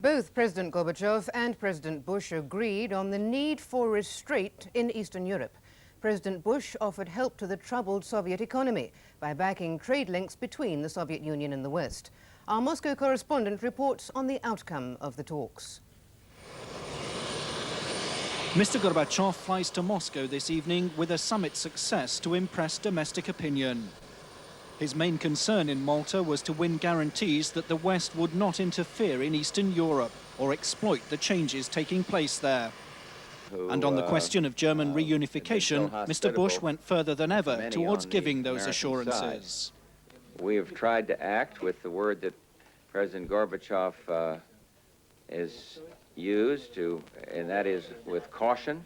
Both President Gorbachev and President Bush agreed on the need for restraint in Eastern Europe. President Bush offered help to the troubled Soviet economy by backing trade links between the Soviet Union and the West. Our Moscow correspondent reports on the outcome of the talks. Mr. Gorbachev flies to Moscow this evening with a summit success to impress domestic opinion. His main concern in Malta was to win guarantees that the West would not interfere in Eastern Europe or exploit the changes taking place there. And on the question of German reunification, Mr. Bush went further than ever towards giving those assurances. We have tried to act with the word that President Gorbachev is used to, and that is with caution,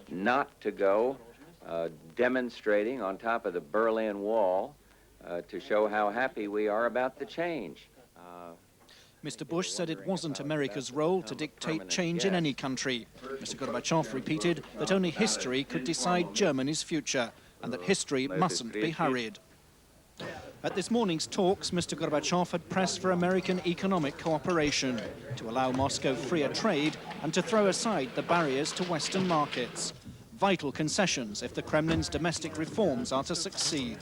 not to go demonstrating on top of the Berlin Wall to show how happy we are about the change. Mr. Bush said it wasn't America's role to dictate change in any country. Mr. Gorbachev repeated that only history could decide Germany's future and that history mustn't be hurried. At this morning's talks, Mr. Gorbachev had pressed for American economic cooperation to allow Moscow freer trade and to throw aside the barriers to Western markets. Vital concessions if the Kremlin's domestic reforms are to succeed.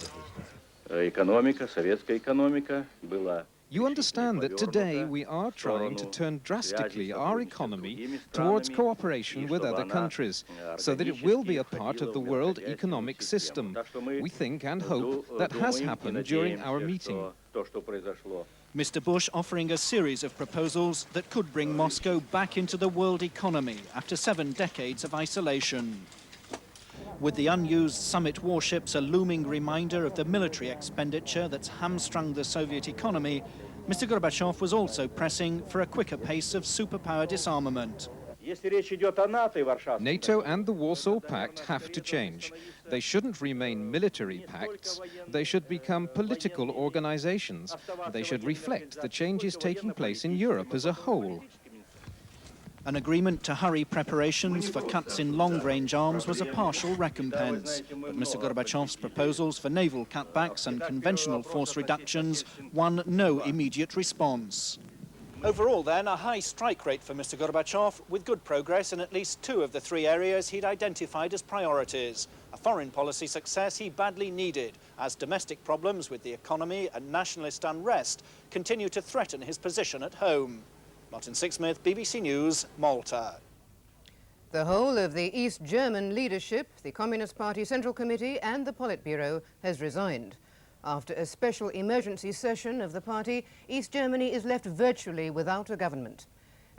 You understand that today we are trying to turn drastically our economy towards cooperation with other countries, so that it will be a part of the world economic system. We think and hope that has happened during our meeting. Mr. Bush offering a series of proposals that could bring Moscow back into the world economy after 7 decades of isolation. With the unused summit warships a looming reminder of the military expenditure that's hamstrung the Soviet economy, Mr. Gorbachev was also pressing for a quicker pace of superpower disarmament. NATO and the Warsaw Pact have to change. They shouldn't remain military pacts. They should become political organizations. They should reflect the changes taking place in Europe as a whole. An agreement to hurry preparations for cuts in long-range arms was a partial recompense. But Mr. Gorbachev's proposals for naval cutbacks and conventional force reductions won no immediate response. Overall, then, a high strike rate for Mr. Gorbachev, with good progress in at least 2 of the 3 areas he'd identified as priorities. A foreign policy success he badly needed, as domestic problems with the economy and nationalist unrest continue to threaten his position at home. Martin Sixsmith, BBC News, Malta. The whole of the East German leadership, the Communist Party Central Committee and the Politburo has resigned. After a special emergency session of the party, East Germany is left virtually without a government.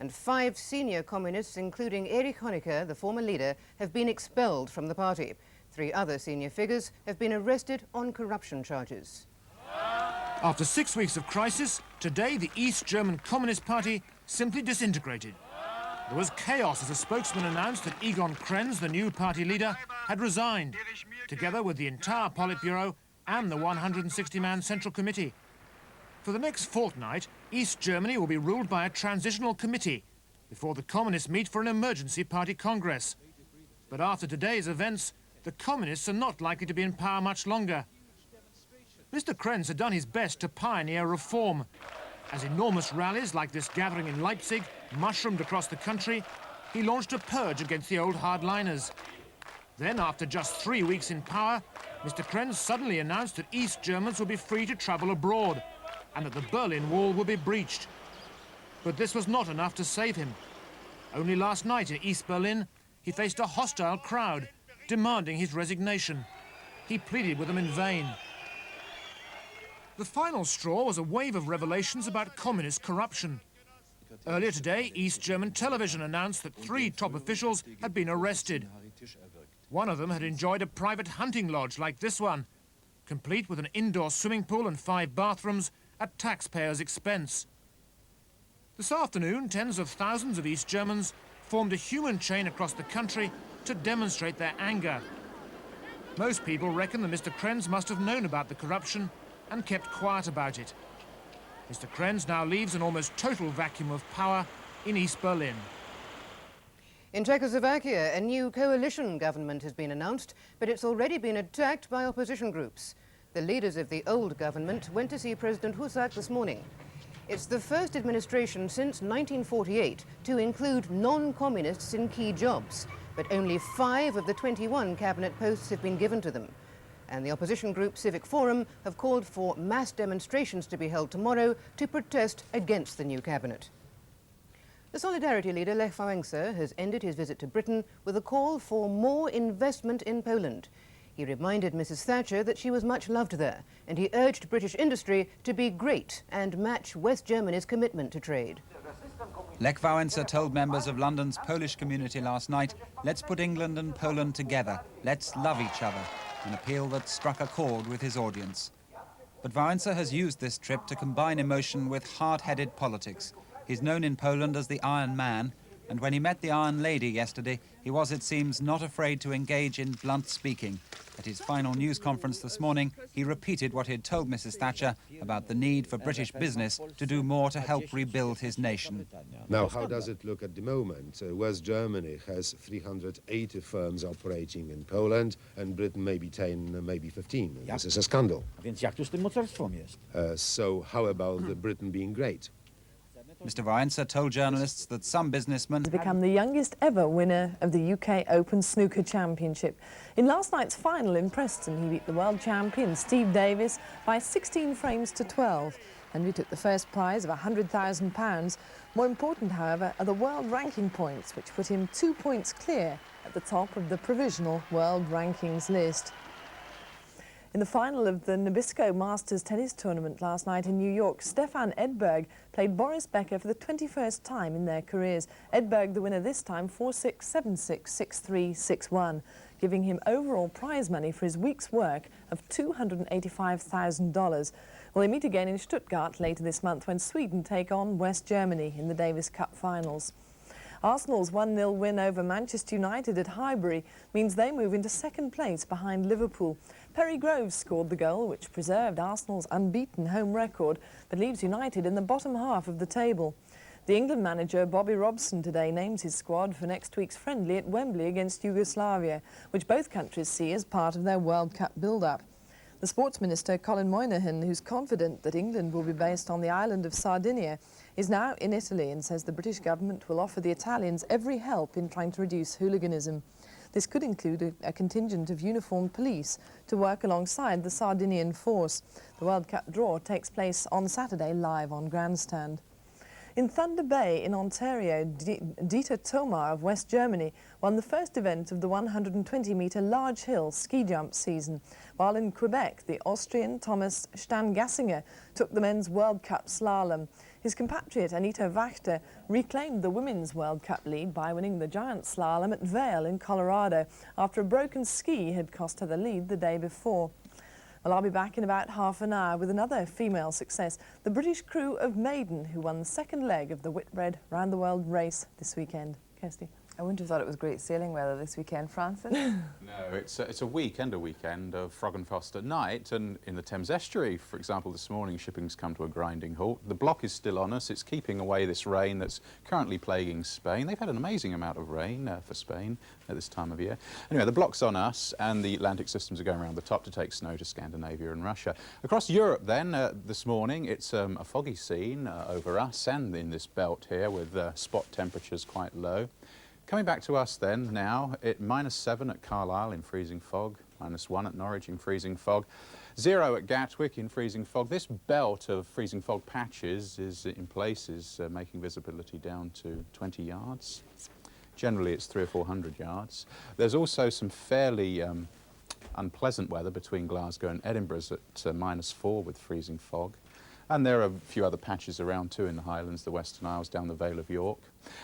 And 5 senior communists, including Erich Honecker, the former leader, have been expelled from the party. 3 other senior figures have been arrested on corruption charges. After 6 weeks of crisis, today the East German Communist Party simply disintegrated. There was chaos as a spokesman announced that Egon Krenz, the new party leader, had resigned, together with the entire Politburo and the 160-man Central Committee. For the next fortnight, East Germany will be ruled by a transitional committee before the communists meet for an emergency party congress. But after today's events, the communists are not likely to be in power much longer. Mr. Krenz had done his best to pioneer reform. As enormous rallies like this gathering in Leipzig mushroomed across the country, he launched a purge against the old hardliners. Then, after just 3 weeks in power, Mr. Krenz suddenly announced that East Germans would be free to travel abroad and that the Berlin Wall would be breached. But this was not enough to save him. Only last night in East Berlin, he faced a hostile crowd demanding his resignation. He pleaded with them in vain. The final straw was a wave of revelations about communist corruption. Earlier today, East German television announced that 3 top officials had been arrested. One of them had enjoyed a private hunting lodge like this one, complete with an indoor swimming pool and 5 bathrooms at taxpayers' expense. This afternoon, tens of thousands of East Germans formed a human chain across the country to demonstrate their anger. Most people reckon that Mr. Krenz must have known about the corruption and kept quiet about it. Mr. Krenz now leaves an almost total vacuum of power in East Berlin. In Czechoslovakia, a new coalition government has been announced, but it's already been attacked by opposition groups. The leaders of the old government went to see President Husak this morning. It's the first administration since 1948 to include non-communists in key jobs, but only 5 of the 21 cabinet posts have been given to them. And the opposition group Civic Forum have called for mass demonstrations to be held tomorrow to protest against the new cabinet. The Solidarity leader Lech Wałęsa has ended his visit to Britain with a call for more investment in Poland. He reminded Mrs. Thatcher that she was much loved there, and he urged British industry to be great and match West Germany's commitment to trade. Lech Wałęsa told members of London's Polish community last night, let's put England and Poland together, let's love each other, an appeal that struck a chord with his audience. But Wałęsa has used this trip to combine emotion with hard-headed politics. He's known in Poland as the Iron Man, and when he met the Iron Lady yesterday, he was, it seems, not afraid to engage in blunt speaking. At his final news conference this morning, he repeated what he had told Mrs. Thatcher about the need for British business to do more to help rebuild his nation. Now, how does it look at the moment? West Germany has 380 firms operating in Poland, and Britain maybe 10, maybe 15. This is a scandal. So how about Britain being great? Mr. Wałęsa told journalists that some businessmen has become the youngest ever winner of the UK Open Snooker Championship. In last night's final in Preston, he beat the world champion Steve Davis by 16 frames to 12. Henry took the first prize of £100,000. More important, however, are the world ranking points, which put him 2 points clear at the top of the provisional world rankings list. In the final of the Nabisco Masters tennis tournament last night in New York, Stefan Edberg played Boris Becker for the 21st time in their careers. Edberg, the winner this time, 4-6, 7-6, 6-3, 6-1, giving him overall prize money for his week's work of $285,000. Well, they meet again in Stuttgart later this month when Sweden take on West Germany in the Davis Cup finals. Arsenal's 1-0 win over Manchester United at Highbury means they move into second place behind Liverpool. Perry Groves scored the goal, which preserved Arsenal's unbeaten home record, but leaves United in the bottom half of the table. The England manager, Bobby Robson, today names his squad for next week's friendly at Wembley against Yugoslavia, which both countries see as part of their World Cup build-up. The Sports Minister, Colin Moynihan, who's confident that England will be based on the island of Sardinia, is now in Italy and says the British government will offer the Italians every help in trying to reduce hooliganism. This could include a contingent of uniformed police to work alongside the Sardinian force. The World Cup draw takes place on Saturday live on Grandstand. In Thunder Bay in Ontario, Dieter Thomar of West Germany won the first event of the 120-metre large hill ski jump season, while in Quebec, the Austrian Thomas Stangassinger took the men's World Cup slalom. His compatriot Anita Wachter reclaimed the women's World Cup lead by winning the giant slalom at Vail in Colorado after a broken ski had cost her the lead the day before. Well, I'll be back in about half an hour with another female success, the British crew of Maiden, who won the second leg of the Whitbread Round the World race this weekend. Kirsty. I wouldn't have thought it was great sailing weather this weekend, Francis. No, it's a weekend of Frog and Frost at night, and in the Thames Estuary, for example, this morning shipping's come to a grinding halt. The block is still on us. It's keeping away this rain that's currently plaguing Spain. They've had an amazing amount of rain for Spain at this time of year. Anyway, the block's on us, and the Atlantic systems are going around the top to take snow to Scandinavia and Russia. Across Europe then, this morning, it's a foggy scene over us and in this belt here with spot temperatures quite low. Coming back to us then now, -7 at Carlisle in freezing fog, -1 at Norwich in freezing fog, 0 at Gatwick in freezing fog. This belt of freezing fog patches is in places making visibility down to 20 yards. Generally it's 300 or 400 yards. There's also some fairly unpleasant weather between Glasgow and Edinburgh's at -4 with freezing fog. And there are a few other patches around too in the Highlands, the Western Isles, down the Vale of York.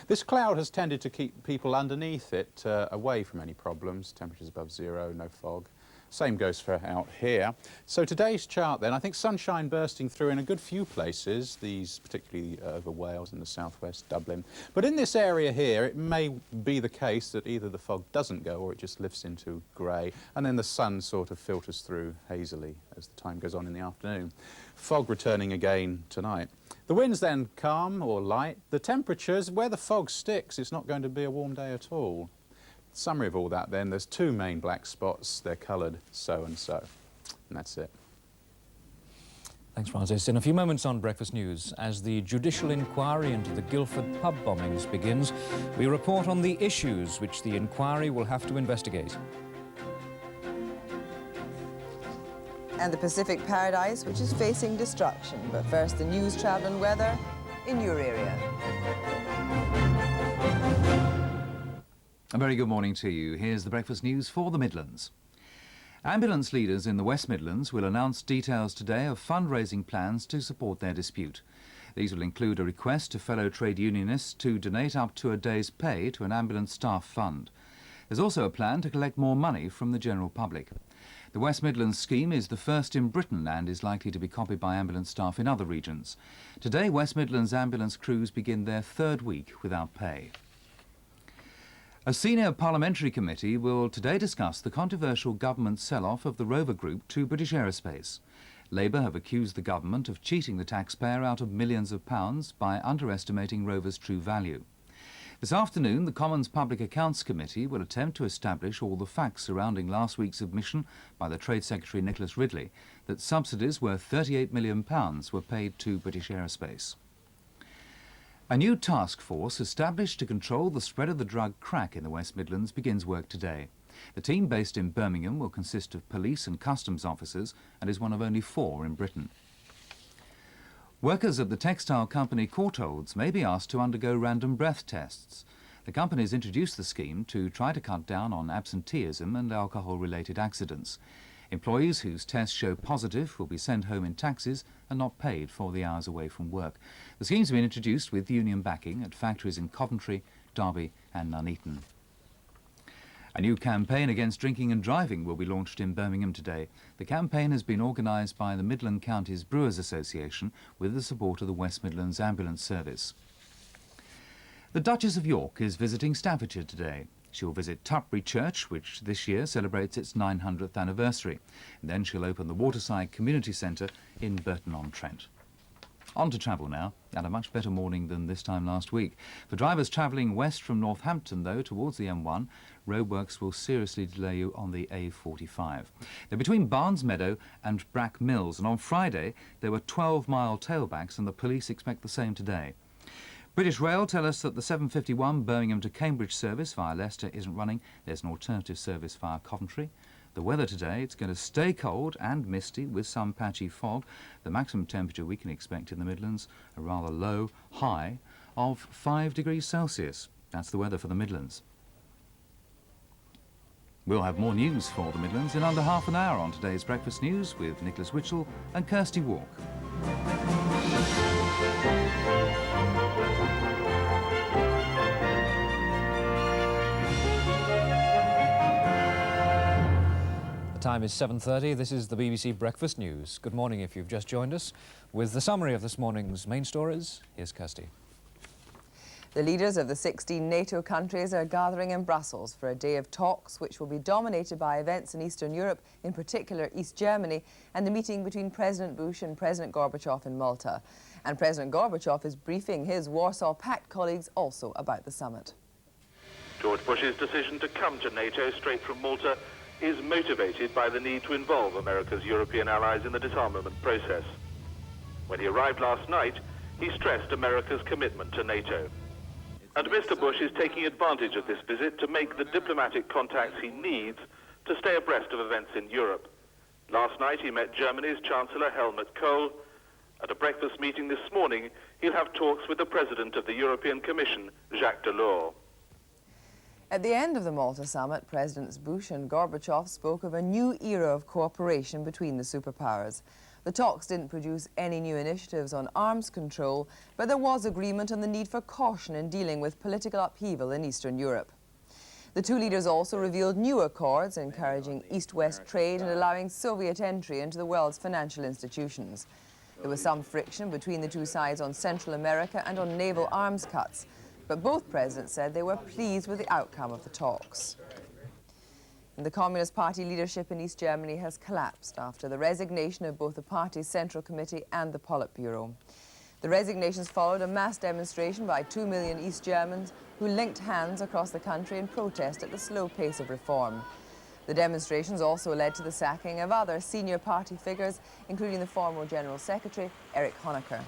This cloud has tended to keep people underneath it, away from any problems. Temperatures above 0, no fog. Same goes for out here. So today's chart then, I think sunshine bursting through in a good few places, these particularly over Wales and the southwest, Dublin. But in this area here, it may be the case that either the fog doesn't go or it just lifts into grey, and then the sun sort of filters through hazily as the time goes on in the afternoon. Fog returning again tonight. The winds then calm or light. The temperatures, where the fog sticks, it's not going to be a warm day at all. Summary of all that then, there's 2 main black spots, they're coloured so and so, and that's it. Thanks, Francis. In a few moments on Breakfast News, as the judicial inquiry into the Guildford pub bombings begins, we report on the issues which the inquiry will have to investigate. And the Pacific Paradise, which is facing destruction. But first, the news, travel and weather in your area. A very good morning to you. Here's the breakfast news for the Midlands. Ambulance leaders in the West Midlands will announce details today of fundraising plans to support their dispute. These will include a request to fellow trade unionists to donate up to a day's pay to an ambulance staff fund. There's also a plan to collect more money from the general public. The West Midlands scheme is the first in Britain and is likely to be copied by ambulance staff in other regions. Today, West Midlands ambulance crews begin their third week without pay. A senior parliamentary committee will today discuss the controversial government sell-off of the Rover Group to British Aerospace. Labour have accused the government of cheating the taxpayer out of millions of pounds by underestimating Rover's true value. This afternoon, the Commons Public Accounts Committee will attempt to establish all the facts surrounding last week's admission by the Trade Secretary Nicholas Ridley that subsidies worth £38 million were paid to British Aerospace. A new task force established to control the spread of the drug crack in the West Midlands begins work today. The team based in Birmingham will consist of police and customs officers and is one of only 4 in Britain. Workers at the textile company Courtaulds may be asked to undergo random breath tests. The company has introduced the scheme to try to cut down on absenteeism and alcohol-related accidents. Employees whose tests show positive will be sent home in taxis and not paid for the hours away from work. The scheme's been introduced with union backing at factories in Coventry, Derby and Nuneaton. A new campaign against drinking and driving will be launched in Birmingham today. The campaign has been organised by the Midland Counties Brewers Association with the support of the West Midlands Ambulance Service. The Duchess of York is visiting Staffordshire today. She'll visit Tutbury Church, which this year celebrates its 900th anniversary. And then she'll open the Waterside Community Centre in Burton-on-Trent. On to travel now, and a much better morning than this time last week. For drivers travelling west from Northampton, though, towards the M1, roadworks will seriously delay you on the A45. They're between Barnes Meadow and Brack Mills, and on Friday there were 12-mile tailbacks, and the police expect the same today. British Rail tell us that the 751 Birmingham to Cambridge service via Leicester isn't running. There's an alternative service via Coventry. The weather today, it's going to stay cold and misty with some patchy fog. The maximum temperature we can expect in the Midlands, a rather low high of 5 degrees Celsius. That's the weather for the Midlands. We'll have more news for the Midlands in under half an hour on today's Breakfast News with Nicholas Witchell and Kirsty Walk. The time is 7:30. This is the BBC Breakfast News. Good morning if you've just joined us. With the summary of this morning's main stories, here's Kirsty. The leaders of the 16 NATO countries are gathering in Brussels for a day of talks which will be dominated by events in Eastern Europe, in particular East Germany, and the meeting between President Bush and President Gorbachev in Malta. And President Gorbachev is briefing his Warsaw Pact colleagues also about the summit. George Bush's decision to come to NATO straight from Malta is motivated by the need to involve America's European allies in the disarmament process. When he arrived last night, he stressed America's commitment to NATO. And Mr. Bush is taking advantage of this visit to make the diplomatic contacts he needs to stay abreast of events in Europe. Last night he met Germany's Chancellor Helmut Kohl. At a breakfast meeting this morning, he'll have talks with the President of the European Commission, Jacques Delors. At the end of the Malta summit, Presidents Bush and Gorbachev spoke of a new era of cooperation between the superpowers. The talks didn't produce any new initiatives on arms control, but there was agreement on the need for caution in dealing with political upheaval in Eastern Europe. The two leaders also revealed new accords encouraging East-West trade and allowing Soviet entry into the world's financial institutions. There was some friction between the two sides on Central America and on naval arms cuts, but both presidents said they were pleased with the outcome of the talks. And the Communist Party leadership in East Germany has collapsed after the resignation of both the party's Central Committee and the Politburo. The resignations followed a mass demonstration by 2 million East Germans who linked hands across the country in protest at the slow pace of reform. The demonstrations also led to the sacking of other senior party figures, including the former General Secretary, Erich Honecker.